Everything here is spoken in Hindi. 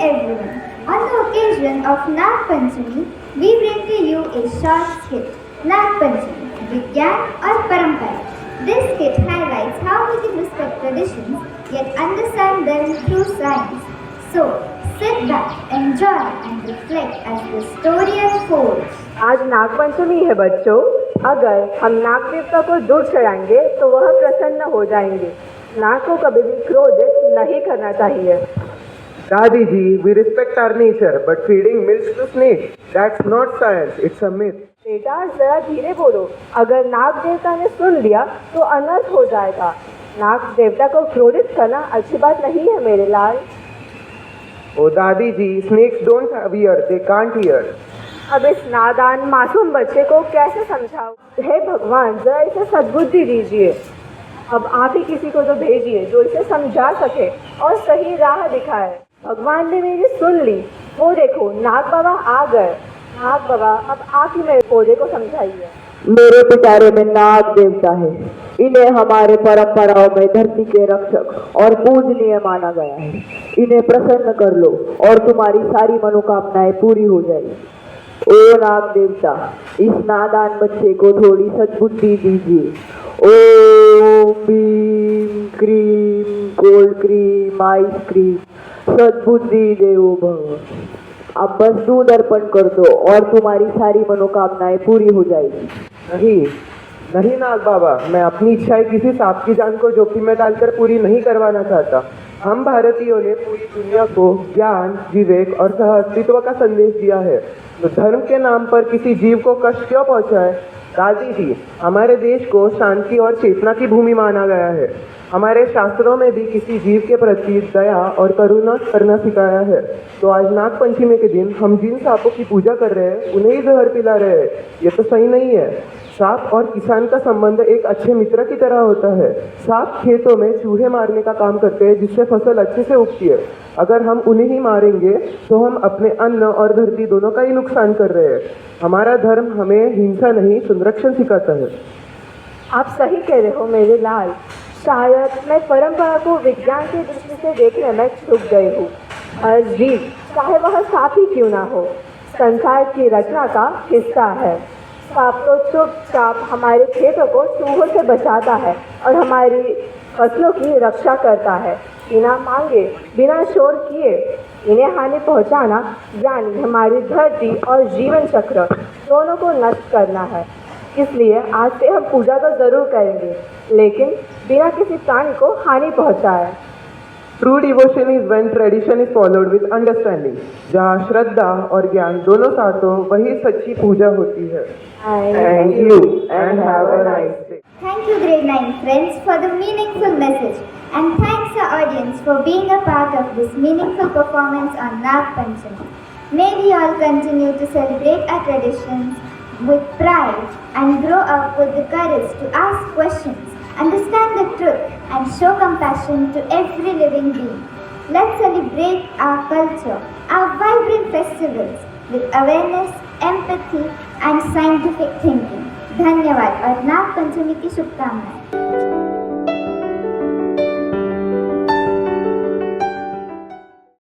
everyone. On the occasion of Nag Panchami, we bring to you a short skit, Nag Panchami, Vigyan or Parampara. This skit highlights how we can respect traditions yet understand them through science. So, sit back, enjoy and reflect as the story unfolds. आज नागपंचमी है बच्चों। अगर हम नाग देवता को दूध चढ़ाएंगे तो वह प्रसन्न हो जाएंगे। नाग को कभी भी क्रोधित नहीं करना चाहिए। Dadi ji, we respect our nature, but feeding milk to snakes, that's not science, it's a myth. बेटा जरा धीरे बोलो, अगर नाग देवता ने सुन लिया तो अनर्थ हो जाएगा। नाग देवता को क्रोधित करना अच्छी बात नहीं है मेरे लाल। Oh Dadi ji, snakes don't have ears, they can't hear. अब इस नादान मासूम बच्चे को कैसे समझाओ? हे भगवान, जरा इसे सद्बुद्धि दीजिए। अब आप ही किसी को तो भेजिए जो इसे समझा सके और सही राह दिखाए। भगवान ने मेरी सुन ली। वो देखो नाग बाबा आ गए। नाग बाबा, अब आप ही मेरे पौधे को समझाइए। मेरे पिटारे में नाग देवता है। इन्हें हमारे परंपराओं में धरती के रक्षक और पूजनीय माना गया है। इन्हें प्रसन्न कर लो और तुम्हारी सारी मनोकामनाएं पूरी हो जाएगी। ओ नाग देवता, इस नादान बच्चे को थोड़ी सद्बुद्धि दीजिए। Om Bhim cream cold cream ice cream सद्बुद्धि देवो भव। अब बस दूध अर्पण कर दो और तुम्हारी सारी मनोकामनाएं पूरी हो जाएगी। नहीं नहीं नाग बाबा, मैं अपनी इच्छाएं किसी सांप की जान को जोखिम में डालकर पूरी नहीं करवाना चाहता। हम भारतीयों ने पूरी दुनिया को ज्ञान, विवेक और सह अस्तित्व का संदेश दिया है, तो धर्म के नाम पर किसी जीव को कष्ट क्यों पहुंचाए? दादी जी, हमारे देश को शांति और चेतना की भूमि माना गया है। हमारे शास्त्रों में भी किसी जीव के प्रति दया और करुणा करना सिखाया है। तो आज नाग पंचमी के दिन हम जिन सांपों की पूजा कर रहे हैं उन्हें ही जहर पिला रहे हैं, ये तो सही नहीं है। सांप और किसान का संबंध एक अच्छे मित्र की तरह होता है। सांप खेतों में चूहे मारने का काम करते हैं जिससे फसल अच्छे से उगती है। अगर हम उन्हें ही मारेंगे तो हम अपने अन्न और धरती दोनों का ही नुकसान कर रहे हैं। हमारा धर्म हमें हिंसा नहीं संरक्षण सिखाता है। आप सही कह रहे हो मेरे लाल। शायद मैं परंपरा को विज्ञान की दृष्टि से देखने में चूक गई हूँ। हर जीव, चाहे वह सांप ही क्यों ना हो, संसार की रचना का हिस्सा है। सांप तो चुपचाप हमारे खेतों को चूहों से बचाता है और हमारी फसलों की रक्षा करता है। बिना मांगे, बिना शोर किए इन्हें हानि पहुंचाना यानी हमारी धरती और जीवन चक्र दोनों को नष्ट करना है। इसलिए आज से हम पूजा तो जरूर करेंगे, लेकिन बिना किसी प्राणी को हानि पहुंचाए। True devotion is when tradition is followed with understanding. जहाँ श्रद्धा और ज्ञान दोनों साथ हो, वही सच्ची पूजा होती है। Thank you and have a nice day. Thank you, grade 9 friends, for the meaningful message. And thanks our audience for being a part of this meaningful performance on Nag Panchami. May we all continue to celebrate our traditions with pride and grow up with the courage to ask questions, understand the truth, and show compassion to every living being. Let's celebrate our culture, our vibrant festivals with awareness, empathy, and scientific thinking. धन्यवाद और नाग पंचमी की शुभकामनाएं।